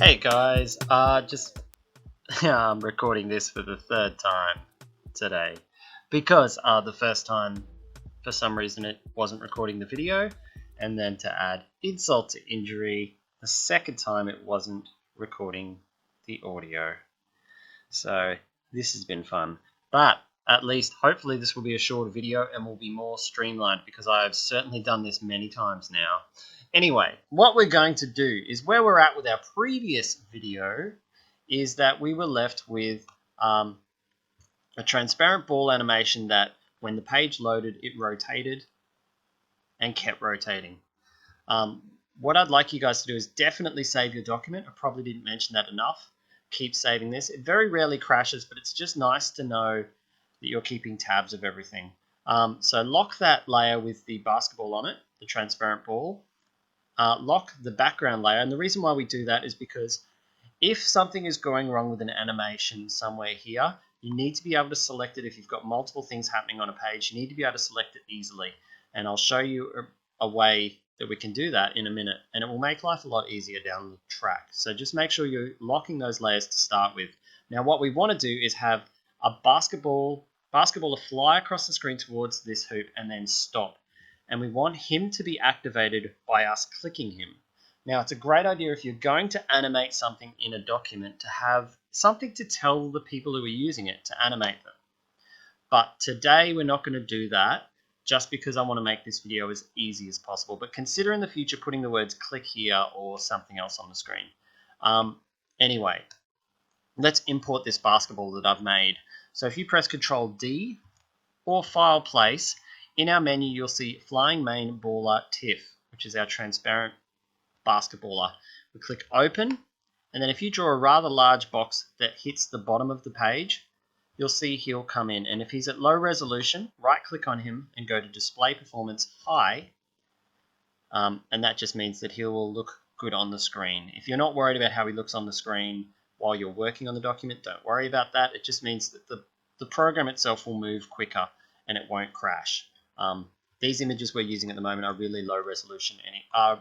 Hey guys, just I'm recording this for the third time today because the first time for some reason it wasn't recording the video, and then to add insult to injury, the second time it wasn't recording the audio. So this has been fun, but at least hopefully this will be a shorter video and will be more streamlined because I've certainly done this many times now. Anyway, what we're going to do is where we're at with our previous video is that we were left with a transparent ball animation that when the page loaded, it rotated and kept rotating. What I'd like you guys to do is definitely save your document. I probably didn't mention that enough. Keep saving this. It very rarely crashes, but it's just nice to know that you're keeping tabs of everything. So lock that layer with the basketball on it, the transparent ball. Lock the background layer, and the reason why we do that is because if something is going wrong with an animation somewhere here, you need to be able to select it. If you've got multiple things happening on a page, you need to be able to select it easily. And I'll show you a way that we can do that in a minute, and it will make life a lot easier down the track. So just make sure you're locking those layers to start with. Now what we want to do is have a basketballer fly across the screen towards this hoop and then stop. And we want him to be activated by us clicking him. Now, it's a great idea if you're going to animate something in a document to have something to tell the people who are using it to animate them. But today we're not going to do that just because I want to make this video as easy as possible. But consider in the future putting the words click here or something else on the screen. Anyway, let's import this basketball that I've made. So if you press Control D or File Place, in our menu you'll see Flying Main Baller TIFF, which is our transparent basketballer. We click open, and then if you draw a rather large box that hits the bottom of the page, you'll see he'll come in. And if he's at low resolution, right click on him and go to display performance high, and that just means that he will look good on the screen. If you're not worried about how he looks on the screen while you're working on the document, don't worry about that. It just means that the program itself will move quicker and it won't crash. These images we're using at the moment are really low resolution and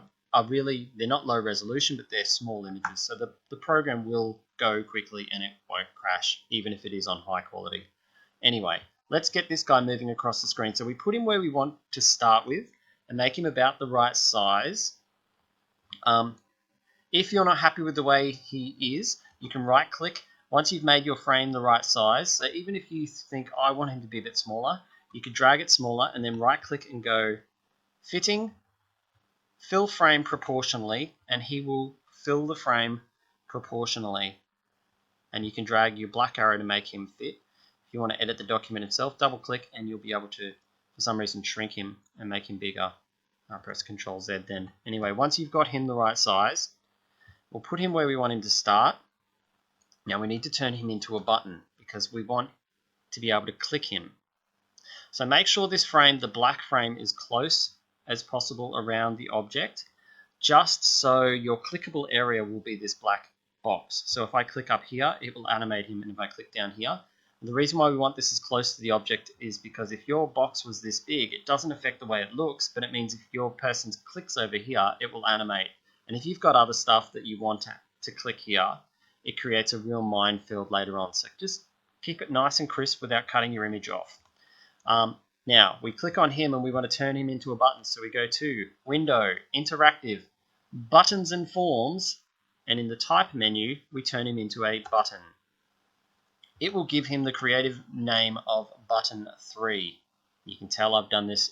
they're not low resolution, but they're small images. So the program will go quickly and it won't crash, even if it is on high quality. Anyway, let's get this guy moving across the screen. So we put him where we want to start with and make him about the right size. If you're not happy with the way he is, you can right click once you've made your frame the right size. So even if you think, I want him to be a bit smaller, you could drag it smaller and then right click and go fitting, fill frame proportionally, and he will fill the frame proportionally. And you can drag your black arrow to make him fit. If you want to edit the document itself, double click and you'll be able to, for some reason, shrink him and make him bigger. I'll press Control Z then. Anyway, once you've got him the right size, we'll put him where we want him to start. Now we need to turn him into a button because we want to be able to click him. So make sure this frame, the black frame, is close as possible around the object, just so your clickable area will be this black box. So if I click up here, it will animate him, and if I click down here, the reason why we want this as close to the object is because if your box was this big, it doesn't affect the way it looks, but it means if your person clicks over here, it will animate. And if you've got other stuff that you want to click here, it creates a real minefield later on. So just keep it nice and crisp without cutting your image off. Now we click on him and we want to turn him into a button. So we go to Window, Interactive, Buttons and Forms, and in the Type menu, we turn him into a button. It will give him the creative name of Button 3. You can tell I've done this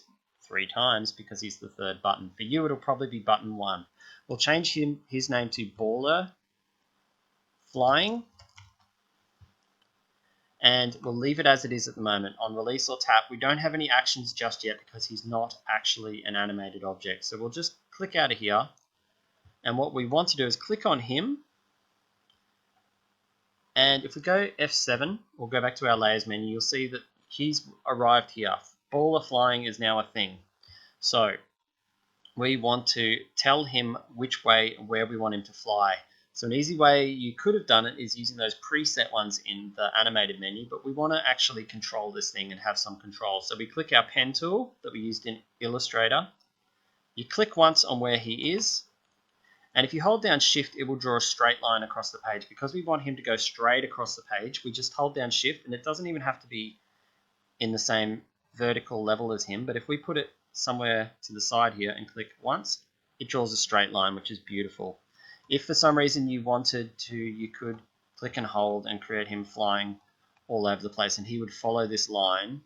3 times because he's the third button. For you, it'll probably be Button 1. We'll change his name to Baller Flying, and we'll leave it as it is at the moment. On release or tap, we don't have any actions just yet because he's not actually an animated object. So we'll just click out of here, and what we want to do is click on him, and if we go F7, we'll go back to our layers menu, you'll see that he's arrived here. Baller Flying is now a thing. So we want to tell him which way, where we want him to fly. So an easy way you could have done it is using those preset ones in the animated menu, but we want to actually control this thing and have some control. So we click our pen tool that we used in Illustrator. You click once on where he is, And if you hold down shift, it will draw a straight line across the page. Because we want him to go straight across the page, we just hold down shift, and it doesn't even have to be in the same vertical level as him, but if we put it somewhere to the side here and click once, it draws a straight line, which is beautiful. If for some reason you wanted to, you could click and hold and create him flying all over the place, and he would follow this line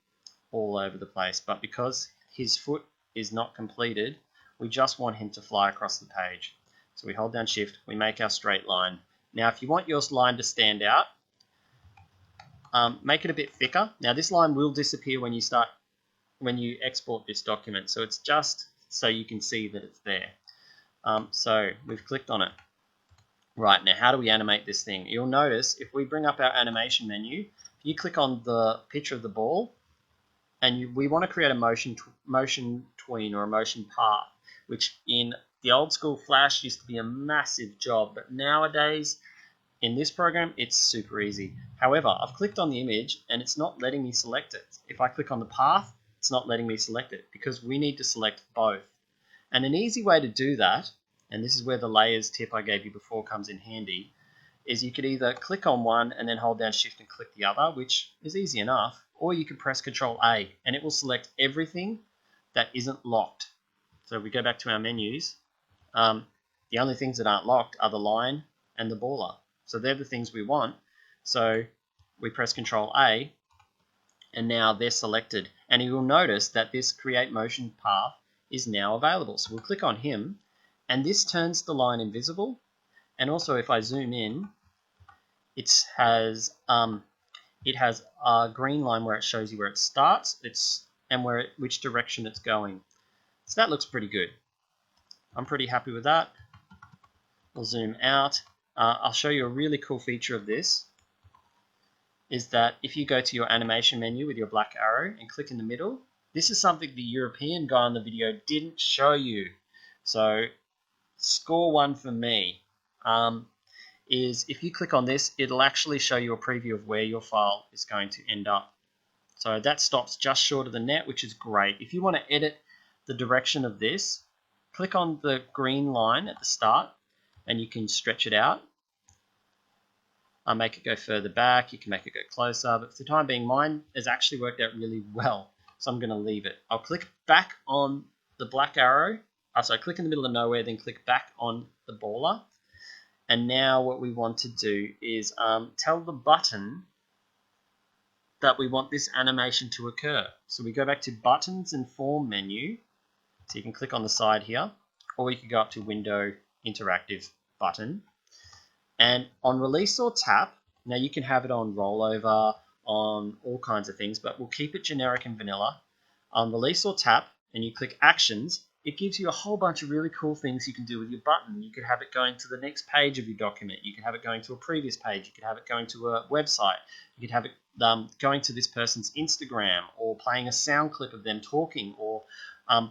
all over the place. But because his foot is not completed, we just want him to fly across the page. So we hold down shift, we make our straight line. Now if you want your line to stand out, make it a bit thicker. Now this line will disappear when you export this document, so it's just so you can see that it's there. So we've clicked on it. Right, now how do we animate this thing? You'll notice if we bring up our animation menu, if you click on the picture of the ball, and we want to create a motion tween or a motion path, which in the old school Flash used to be a massive job, but nowadays in this program it's super easy. However, I've clicked on the image and it's not letting me select it. If I click on the path, it's not letting me select it because we need to select both. And an easy way to do that, and this is where the layers tip I gave you before comes in handy, is you could either click on one and then hold down shift and click the other, which is easy enough, or you could press Control A and it will select everything that isn't locked. So if we go back to our menus, the only things that aren't locked are the line and the baller. So they're the things we want. So we press Control A and now they're selected. And you will notice that this create motion path is now available. So we'll click on him and this turns the line invisible. And also if I zoom in, it has a green line where it shows you where it starts and which direction it's going. So that looks pretty good. I'm pretty happy with that. We'll zoom out. I'll show you a really cool feature of this, is that if you go to your animation menu with your black arrow and click in the middle, this is something the European guy on the video didn't show you. So score one for me. Is if you click on this, it'll actually show you a preview of where your file is going to end up. So that stops just short of the net, which is great. If you want to edit the direction of this, click on the green line at the start and you can stretch it out. I'll make it go further back, you can make it go closer, but for the time being mine has actually worked out really well, so I'm going to leave it. I'll click back on the black arrow, click in the middle of nowhere, then click back on the baller. And now what we want to do is tell the button that we want this animation to occur. So we go back to buttons and form menu. So you can click on the side here, or you can go up to window interactive button. And on release or tap, now you can have it on rollover, on all kinds of things, but we'll keep it generic and vanilla. On release or tap, and you click actions, it gives you a whole bunch of really cool things you can do with your button. You could have it going to the next page of your document. You could have it going to a previous page. You could have it going to a website. You could have it going to this person's Instagram, or playing a sound clip of them talking, or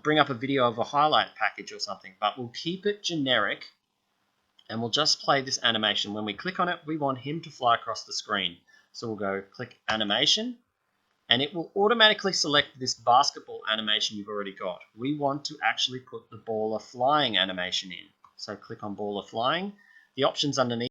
bring up a video of a highlight package or something. But we'll keep it generic and we'll just play this animation. When we click on it, we want him to fly across the screen. So we'll go click animation, and it will automatically select this basketball animation you've already got. We want to actually put the baller flying animation in. So click on baller flying. The options underneath